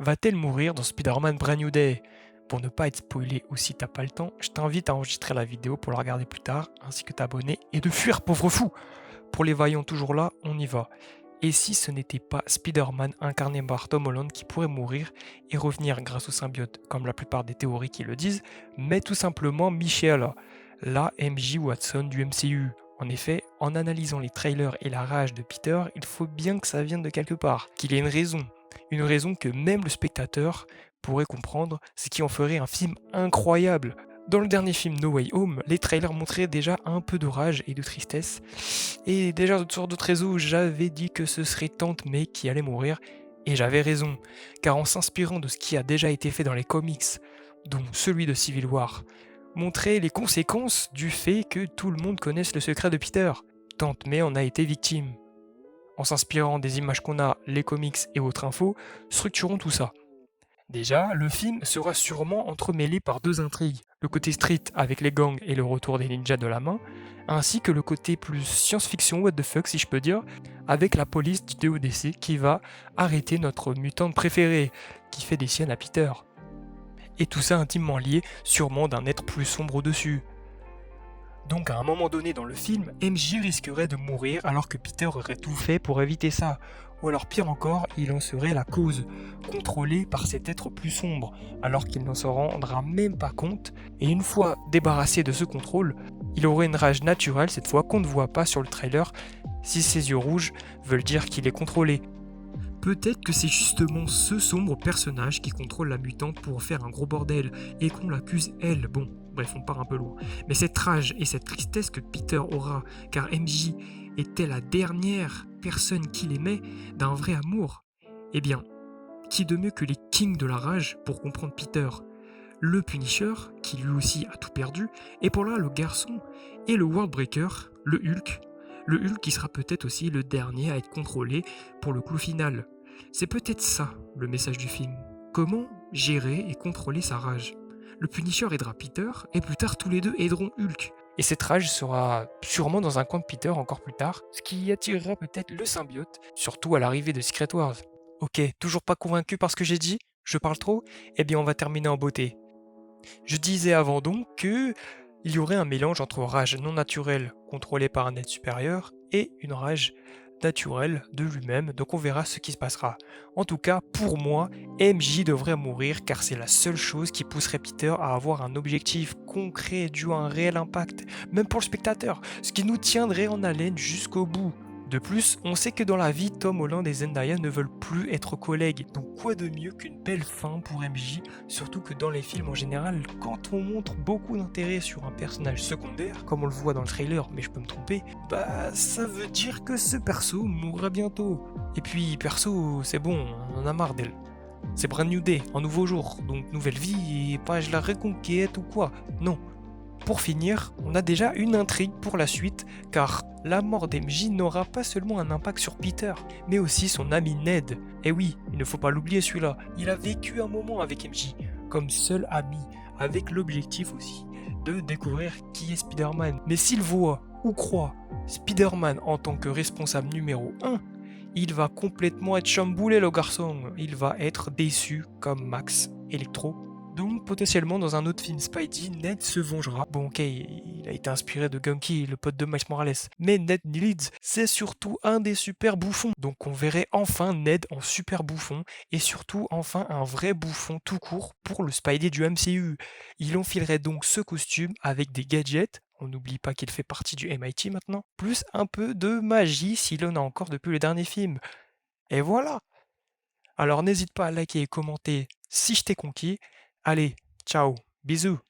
Va-t-elle mourir dans Spider-Man Brand New Day? Pour ne pas être spoilé ou si t'as pas le temps, je t'invite à enregistrer la vidéo pour la regarder plus tard, ainsi que t'abonner et de fuir, pauvre fou! Pour les vaillants toujours là, on y va. Et si ce n'était pas Spider-Man incarné par Tom Holland qui pourrait mourir et revenir grâce au symbiote, comme la plupart des théories qui le disent, mais tout simplement Michelle, la MJ Watson du MCU. En effet, en analysant les trailers et la rage de Peter, il faut bien que ça vienne de quelque part, qu'il y ait une raison que même le spectateur pourrait comprendre, ce qui en ferait un film incroyable. Dans le dernier film No Way Home, les trailers montraient déjà un peu de rage et de tristesse, et déjà sur d'autres réseaux, j'avais dit que ce serait Tante May qui allait mourir, et j'avais raison, car en s'inspirant de ce qui a déjà été fait dans les comics, dont celui de Civil War, montrer les conséquences du fait que tout le monde connaisse le secret de Peter. Tante May en a été victime. En s'inspirant des images qu'on a, les comics et autres infos, structurons tout ça. Déjà, le film sera sûrement entremêlé par deux intrigues, le côté street avec les gangs et le retour des ninjas de la main, ainsi que le côté plus science-fiction what the fuck si je peux dire, avec la police du DODC qui va arrêter notre mutante préférée, qui fait des siennes à Peter. Et tout ça intimement lié, sûrement d'un être plus sombre au-dessus. Donc à un moment donné dans le film, MJ risquerait de mourir alors que Peter aurait tout fait pour éviter ça. Ou alors pire encore, il en serait la cause, contrôlé par cet être plus sombre, alors qu'il ne s'en rendra même pas compte, et une fois débarrassé de ce contrôle, il aurait une rage naturelle cette fois qu'on ne voit pas sur le trailer, si ses yeux rouges veulent dire qu'il est contrôlé. Peut-être que c'est justement ce sombre personnage qui contrôle la mutante pour en faire un gros bordel, et qu'on l'accuse elle, bon, bref, on part un peu loin. Mais cette rage et cette tristesse que Peter aura, car MJ était la dernière personne qu'il aimait d'un vrai amour, eh bien, qui de mieux que les kings de la rage pour comprendre Peter? Le Punisher, qui lui aussi a tout perdu, et pour là le garçon, et le Worldbreaker, le Hulk. Le Hulk qui sera peut-être aussi le dernier à être contrôlé pour le clou final. C'est peut-être ça le message du film. Comment gérer et contrôler sa rage? Le Punisher aidera Peter, et plus tard tous les deux aideront Hulk. Et cette rage sera sûrement dans un coin de Peter encore plus tard, ce qui attirera peut-être le symbiote, surtout à l'arrivée de Secret Wars. Ok, toujours pas convaincu par ce que j'ai dit? Je parle trop? Eh bien on va terminer en beauté. Je disais avant donc que il y aurait un mélange entre rage non naturelle contrôlée par un être supérieur et une rage naturelle de lui-même, donc on verra ce qui se passera. En tout cas, pour moi, MJ devrait mourir car c'est la seule chose qui pousserait Peter à avoir un objectif concret dû à un réel impact, même pour le spectateur, ce qui nous tiendrait en haleine jusqu'au bout. De plus, on sait que dans la vie, Tom Holland et Zendaya ne veulent plus être collègues, donc quoi de mieux qu'une belle fin pour MJ, surtout que dans les films en général, quand on montre beaucoup d'intérêt sur un personnage secondaire, comme on le voit dans le trailer, mais je peux me tromper, bah ça veut dire que ce perso mourra bientôt. Et puis perso, c'est bon, on en a marre d'elle. C'est Brand New Day, un nouveau jour, donc nouvelle vie et pas je la reconquête ou quoi, non. Pour finir, on a déjà une intrigue pour la suite, car la mort d'MJ n'aura pas seulement un impact sur Peter, mais aussi son ami Ned. Et oui, il ne faut pas l'oublier celui-là, il a vécu un moment avec MJ, comme seul ami, avec l'objectif aussi de découvrir qui est Spider-Man. Mais s'il voit ou croit Spider-Man en tant que responsable numéro 1, il va complètement être chamboulé le garçon, il va être déçu comme Max Electro. Donc potentiellement dans un autre film Spidey, Ned se vengera. Bon ok, il a été inspiré de Gunky, le pote de Miles Morales. Mais Ned Leeds, c'est surtout un des super bouffons. Donc on verrait enfin Ned en super bouffon, et surtout enfin un vrai bouffon tout court pour le Spidey du MCU. Il enfilerait donc ce costume avec des gadgets, on n'oublie pas qu'il fait partie du MIT maintenant, plus un peu de magie s'il en a encore depuis le dernier film. Et voilà. Alors n'hésite pas à liker et commenter si je t'ai conquis. Allez, ciao, bisous.